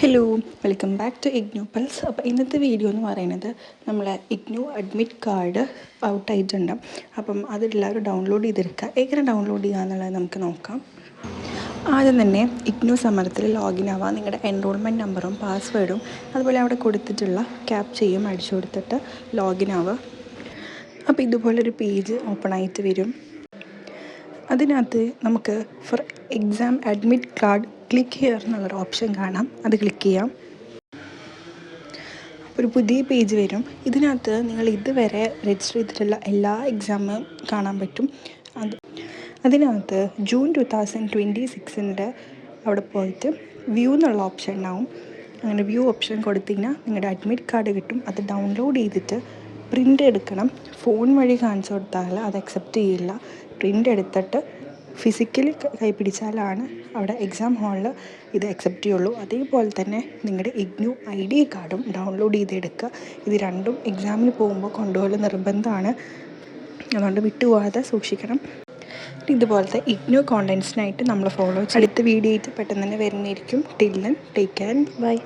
Hello, welcome back to IGNOU pulse. അപ്പോൾ ഇന്നത്തെ video എന്ന് പറയുന്നത് നമ്മളെ ഇഗ്നു അഡ്മിറ്റ് കാർഡ് ഔട്ടായിട്ടുണ്ട്. അപ്പം അതെല്ലാവരും ഡൗൺലോഡ് ചെയ്തെടുക്കുക. എങ്ങനെ ഡൗൺലോഡ് ചെയ്യുക എന്നുള്ളത് നമുക്ക് നോക്കാം. ആദ്യം തന്നെ ഇഗ്നു സമരത്തിൽ ലോഗിൻ ആവാം. നിങ്ങളുടെ എൻറോൾമെൻറ്റ് നമ്പറും പാസ്വേഡും അതുപോലെ അവിടെ കൊടുത്തിട്ടുള്ള ക്യാപ്ചയും അടിച്ചു കൊടുത്തിട്ട് ലോഗിൻ ആവുക. അപ്പോൾ ഇതുപോലൊരു പേജ് ഓപ്പൺ ആയിട്ട് വരും. അതിനകത്ത് നമുക്ക് for exam admit card click here എന്നുള്ളൊരു ഓപ്ഷൻ കാണാം. അത് ക്ലിക്ക് ചെയ്യാം. ഒരു പുതിയ പേജ് വരും. ഇതിനകത്ത് നിങ്ങൾ ഇതുവരെ രജിസ്റ്റർ ചെയ്തിട്ടുള്ള എല്ലാ എക്സാമും കാണാൻ പറ്റും. അതിനകത്ത് ജൂൺ 2026 അവിടെ പോയിട്ട് വ്യൂ എന്നുള്ള ഓപ്ഷൻ ഉണ്ടാവും. അങ്ങനെ വ്യൂ ഓപ്ഷൻ കൊടുത്തിങ്ങനെ നിങ്ങളുടെ അഡ്മിറ്റ് കാർഡ് കിട്ടും. അത് ഡൗൺലോഡ് ചെയ്തിട്ട് പ്രിൻ്റ് എടുക്കണം. ഫോൺ വഴി കാണിച്ചു കൊടുത്താൽ അത് അക്സെപ്റ്റ് ചെയ്യില്ല. പ്രിൻ്റ് എടുത്തിട്ട് ഫിസിക്കലി കൈ പിടിച്ചാലാണ് അവിടെ എക്സാം ഹാളിൽ ഇത് അക്സെപ്റ്റ് ചെയ്യുള്ളൂ. അതേപോലെ തന്നെ നിങ്ങളുടെ ഇഗ്നു ID കാർഡും ഡൗൺലോഡ് ചെയ്തെടുക്കുക. ഇത് രണ്ടും എക്സാമിന് പോകുമ്പോൾ കൊണ്ടുപോകൽ നിർബന്ധമാണ്. അതുകൊണ്ട് വിട്ടുപോകാതെ സൂക്ഷിക്കണം. ഇതുപോലത്തെ ഇഗ്നു കോണ്ടൻസിനായിട്ട് നമ്മൾ ഫോളോ ചെയ്യും. അടുത്ത വീഡിയോ ആയിട്ട് പെട്ടെന്ന് തന്നെ വരുന്നതായിരിക്കും. Till then take care, by.